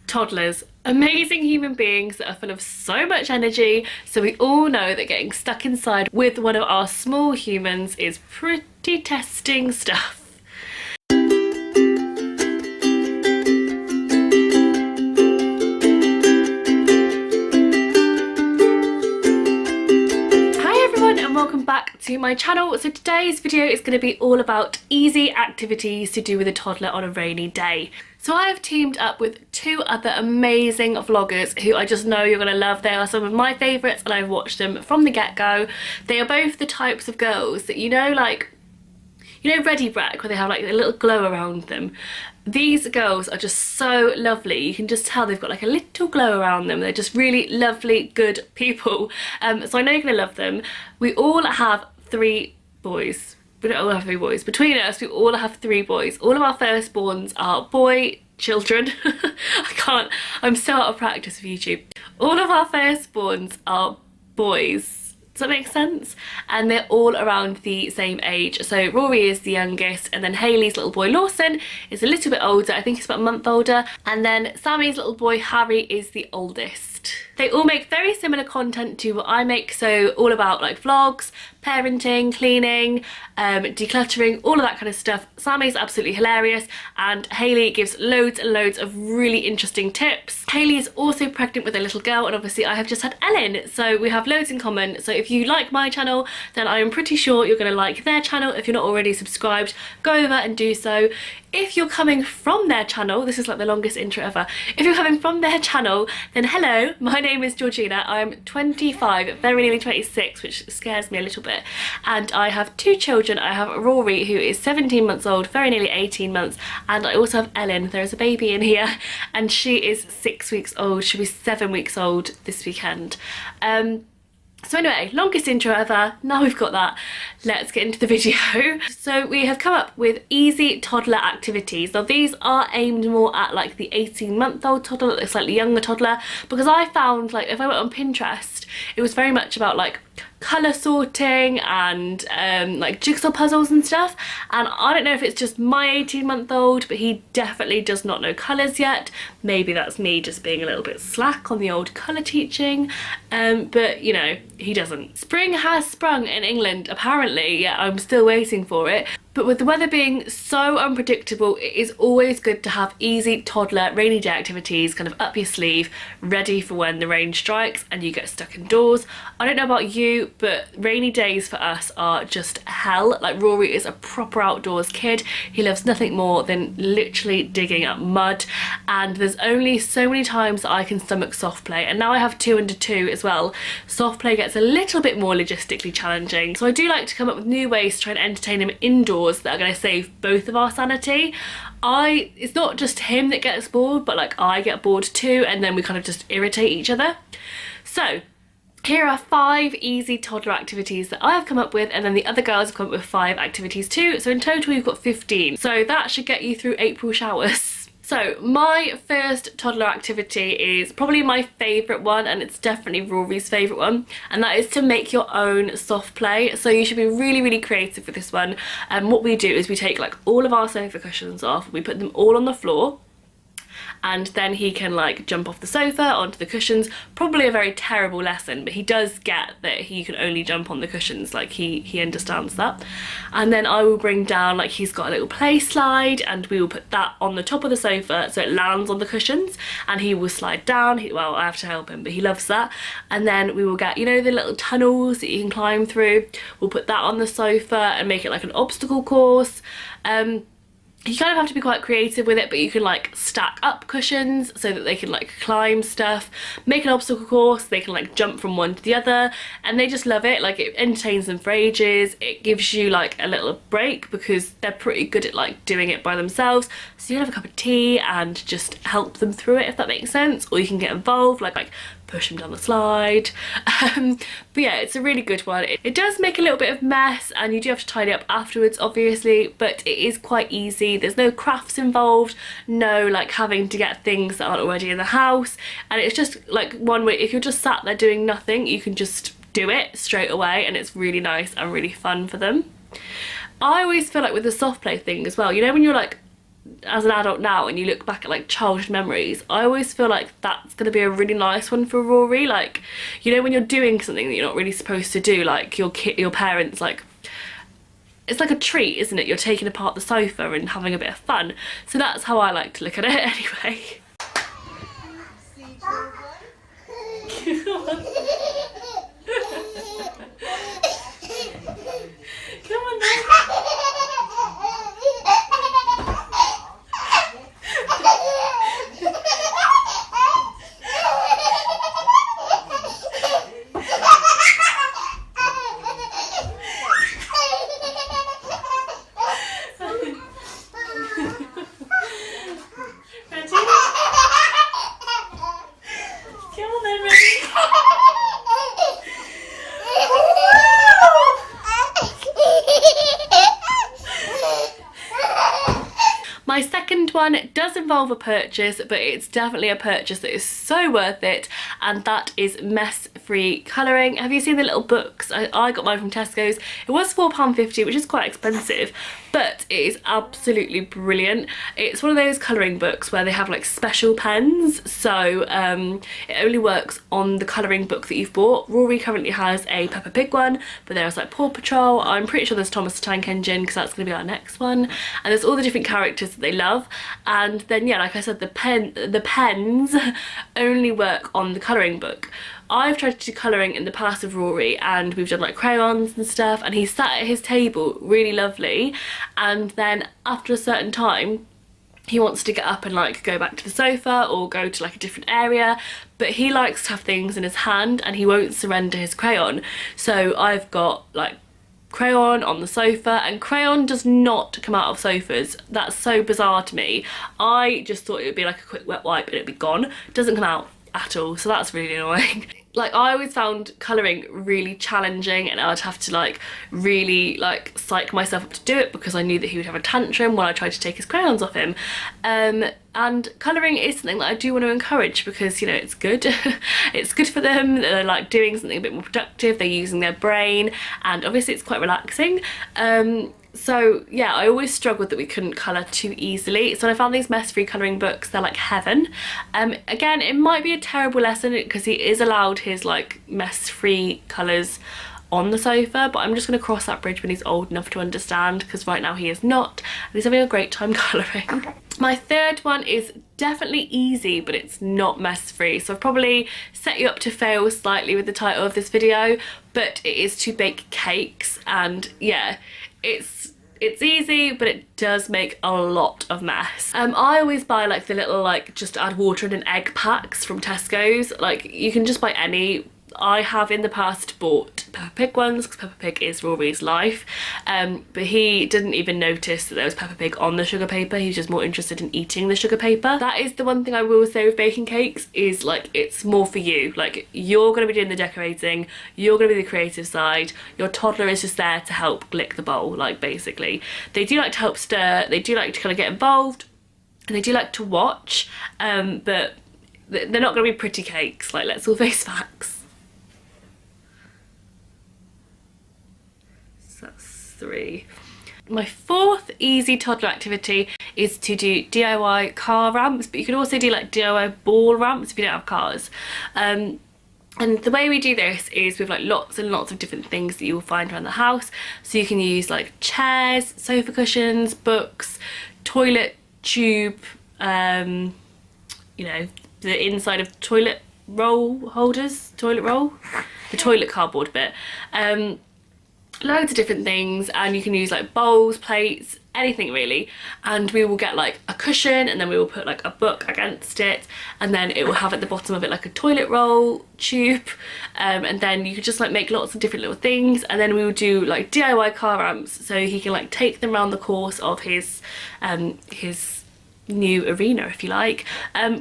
Toddlers. Amazing human beings that are full of so much energy, so we all know that getting stuck inside with one of our small humans is pretty testing stuff. And welcome back to my channel. So today's video is going to be all about easy activities to do with a toddler on a rainy day. So I have teamed up with two other amazing vloggers who I just know you're going to love. They are some of my favourites and I've watched them from the get-go. They are both the types of girls that Ready Breck, where they have like a little glow around them. These girls are just so lovely. You can just tell they've got like a little glow around them. They're just really lovely, good people. So I know you're going to love them. We all have 3 boys. We don't all have 3 boys. Between us, we all have 3 boys. All of our firstborns are boy children. I'm so out of practice with YouTube. All of our firstborns are boys. Does that make sense? And they're all around the same age. So Rory is the youngest, and then Hayley's little boy Lawson is a little bit older. I think he's about a month older. And then Sammy's little boy Harry is the oldest. They all make very similar content to what I make, so all about like vlogs, parenting, cleaning, decluttering, all of that kind of stuff. Sammy's absolutely hilarious, and Hayley gives loads and loads of really interesting tips. Hayley is also pregnant with a little girl, and obviously I have just had Elin, so we have loads in common. So if you like my channel, then I am pretty sure you're going to like their channel. If you're not already subscribed, go over and do so. If you're coming from their channel, this is like the longest intro ever. If you're coming from their channel, then hello, my name is Georgina. I'm 25, very nearly 26, which scares me a little bit. And I have 2 children. I have Rory, who is 17 months old, very nearly 18 months. And I also have Elin. There is a baby in here, and she is 6 weeks old. She'll be 7 weeks old this weekend. So anyway, longest intro ever. Now we've got that, let's get into the video. So we have come up with easy toddler activities. Now these are aimed more at like the 18-month-old toddler, like a slightly younger toddler, because I found like if I went on Pinterest, it was very much about like colour sorting and like jigsaw puzzles and stuff, and I don't know if it's just my 18-month-old, but he definitely does not know colours yet. Maybe that's me just being a little bit slack on the old colour teaching, but you know, he doesn't. Spring has sprung in England apparently. Yeah, I'm still waiting for it. But with the weather being so unpredictable, it is always good to have easy toddler rainy day activities kind of up your sleeve, ready for when the rain strikes and you get stuck indoors. I don't know about you, but rainy days for us are just hell. Like Rory is a proper outdoors kid. He loves nothing more than literally digging up mud, and there's only so many times that I can stomach soft play, and now I have 2 under 2 as well. Soft play gets a little bit more logistically challenging, so I do like to come up with new ways to try and entertain him indoors that are going to save both of our sanity. It's not just him that gets bored, but like I get bored too, and then we kind of just irritate each other. So here are 5 easy toddler activities that I have come up with, and then the other girls have come up with 5 activities too, so in total we've got 15. So that should get you through April showers. So my first toddler activity is probably my favourite one, and it's definitely Rory's favourite one, and that is to make your own soft play. So you should be really, really creative with this one. And what we do is we take like all of our sofa cushions off, we put them all on the floor, and then he can like jump off the sofa onto the cushions. Probably a very terrible lesson, but he does get that he can only jump on the cushions, like he understands that. And then I will bring down, like he's got a little play slide, and we will put that on the top of the sofa so it lands on the cushions, and he will slide down. Well, I have to help him, but he loves that. And then we will get, you know, the little tunnels that you can climb through. We'll put that on the sofa and make it like an obstacle course. You kind of have to be quite creative with it, but you can like stack up cushions so that they can like climb stuff, make an obstacle course, they can like jump from one to the other, and they just love it. Like it entertains them for ages. It gives you like a little break because they're pretty good at like doing it by themselves, so you can have a cup of tea and just help them through it, if that makes sense. Or you can get involved, like push them down the slide. But yeah, it's a really good one. It does make a little bit of mess, and you do have to tidy up afterwards obviously, but it is quite easy. There's no crafts involved, no like having to get things that aren't already in the house, and it's just like one way, if you're just sat there doing nothing, you can just do it straight away, and it's really nice and really fun for them. I always feel like with the soft play thing as well, you know, when you're like as an adult now and you look back at like childhood memories, I always feel like that's going to be a really nice one for Rory. Like, you know, when you're doing something that you're not really supposed to do, like your parents, like, it's like a treat, isn't it? You're taking apart the sofa and having a bit of fun. So that's how I like to look at it anyway. Come on. Come on then. My second one does involve a purchase, but it's definitely a purchase that is so worth it, and that is mess-free colouring. Have you seen the little books? I got mine from Tesco's. It was £4.50, which is quite expensive, but it is absolutely brilliant. It's one of those colouring books where they have like special pens, so it only works on the colouring book that you've bought. Rory currently has a Peppa Pig one, but there's like Paw Patrol. I'm pretty sure there's Thomas the Tank Engine, because that's going to be our next one, and there's all the different characters that they love. And then, yeah, like I said, the pens only work on the colouring book. I've tried to do colouring in the past with Rory, and we've done like crayons and stuff, and he sat at his table really lovely, and then after a certain time he wants to get up and like go back to the sofa or go to like a different area, but he likes to have things in his hand and he won't surrender his crayon. So I've got like crayon on the sofa, and crayon does not come out of sofas. That's so bizarre to me. I just thought it would be like a quick wet wipe and it'd be gone. It doesn't come out at all, so that's really annoying. Like, I always found colouring really challenging, and I'd have to like really like psych myself up to do it, because I knew that he would have a tantrum when I tried to take his crayons off him. And colouring is something that I do want to encourage, because, you know, it's good. It's good for them. They're like doing something a bit more productive, they're using their brain, and obviously it's quite relaxing. So yeah, I always struggled that we couldn't colour too easily, so when I found these mess-free colouring books, they're like heaven. Again, it might be a terrible lesson, because he is allowed his like mess-free colours on the sofa, but I'm just going to cross that bridge when he's old enough to understand, because right now he is not, and he's having a great time colouring. My third one is definitely easy, but it's not mess-free, so I've probably set you up to fail slightly with the title of this video, but it is to bake cakes, and yeah, it's easy, but it does make a lot of mess. I always buy like the little like just add water and an egg packs from Tesco's. Like, you can just buy any. I have in the past bought Peppa Pig ones, because Peppa Pig is Rory's life, but he didn't even notice that there was Peppa Pig on the sugar paper. He was just more interested in eating the sugar paper. That is the one thing I will say with baking cakes, is like, it's more for you. Like, you're going to be doing the decorating, you're going to be the creative side, your toddler is just there to help lick the bowl, like, basically. They do like to help stir, they do like to kind of get involved, and they do like to watch, but they're not going to be pretty cakes, like, let's all face facts. That's 3. My fourth easy toddler activity is to do DIY car ramps, but you can also do like DIY ball ramps if you don't have cars. And the way we do this is with like lots and lots of different things that you will find around the house. So you can use like chairs, sofa cushions, books, toilet tube, you know, the inside of toilet roll holders, toilet roll, the toilet cardboard bit. Loads of different things, and you can use like bowls, plates, anything really, and we will get like a cushion, and then we will put like a book against it, and then it will have at the bottom of it like a toilet roll tube, and then you could just like make lots of different little things, and then we will do like DIY car ramps, so he can like take them around the course of his new arena, if you like.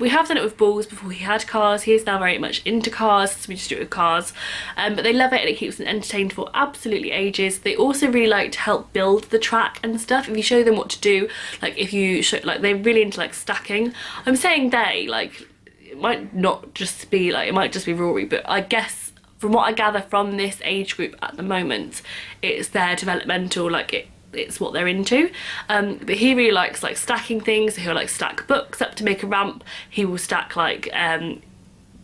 We have done it with balls before he had cars. He is now very much into cars, so we just do it with cars, but they love it, and it keeps them entertained for absolutely ages. They also really like to help build the track and stuff. If you show them what to do, like if you show, like, they're really into like stacking. I'm saying they, like, it might not just be like, it might just be Rory, but I guess from what I gather from this age group at the moment, it's their developmental, like, it's what they're into. But he really likes like stacking things, so he'll like stack books up to make a ramp. He will stack like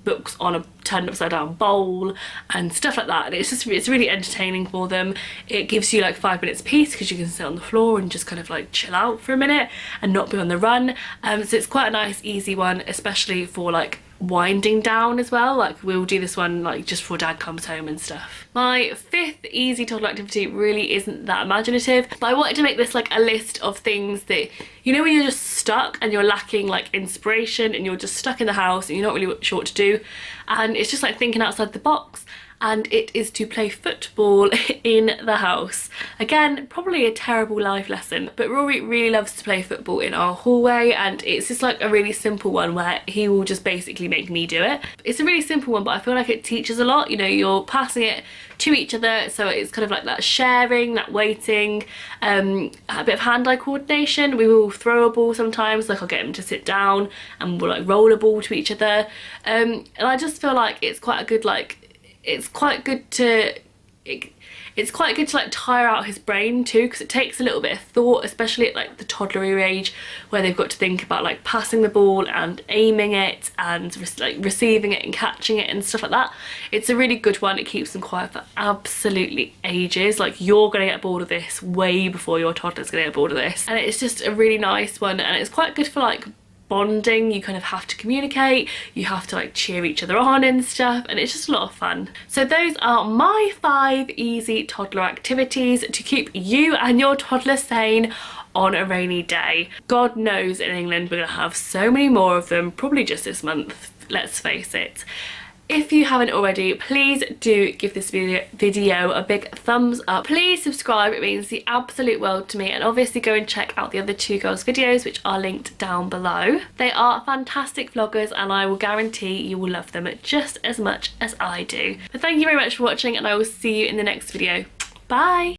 books on a turned upside down bowl and stuff like that, and it's really entertaining for them. It gives you like 5 minutes peace because you can sit on the floor and just kind of like chill out for a minute and not be on the run. So it's quite a nice easy one, especially for like winding down as well. Like we'll do this one like just before dad comes home and stuff. My fifth easy toddler activity really isn't that imaginative, but I wanted to make this like a list of things that, you know, when you're just stuck and you're lacking like inspiration and you're just stuck in the house and you're not really sure what to do, and it's just like thinking outside the box, and it is to play football in the house. Again, probably a terrible life lesson, but Rory really loves to play football in our hallway, and it's just like a really simple one where he will just basically make me do it. It's a really simple one, but I feel like it teaches a lot. You know, you're passing it to each other, so it's kind of like that sharing, that waiting, a bit of hand-eye coordination. We will throw a ball sometimes, like I'll get him to sit down and we'll like roll a ball to each other, and I just feel like it's quite a good like, it's quite good to like tire out his brain too, because it takes a little bit of thought, especially at like the toddlery age where they've got to think about like passing the ball and aiming it and like receiving it and catching it and stuff like that. It's a really good one. It keeps them quiet for absolutely ages. Like you're gonna get bored of this way before your toddler's gonna get bored of this, and it's just a really nice one, and it's quite good for like bonding. You kind of have to communicate, you have to like cheer each other on and stuff, and it's just a lot of fun. So those are my 5 easy toddler activities to keep you and your toddler sane on a rainy day. God knows in England we're gonna have so many more of them, probably just this month, let's face it. If you haven't already, please do give this video a big thumbs up. Please subscribe, it means the absolute world to me, and obviously go and check out the other 2 girls' videos, which are linked down below. They are fantastic vloggers, and I will guarantee you will love them just as much as I do. But thank you very much for watching, and I will see you in the next video. Bye!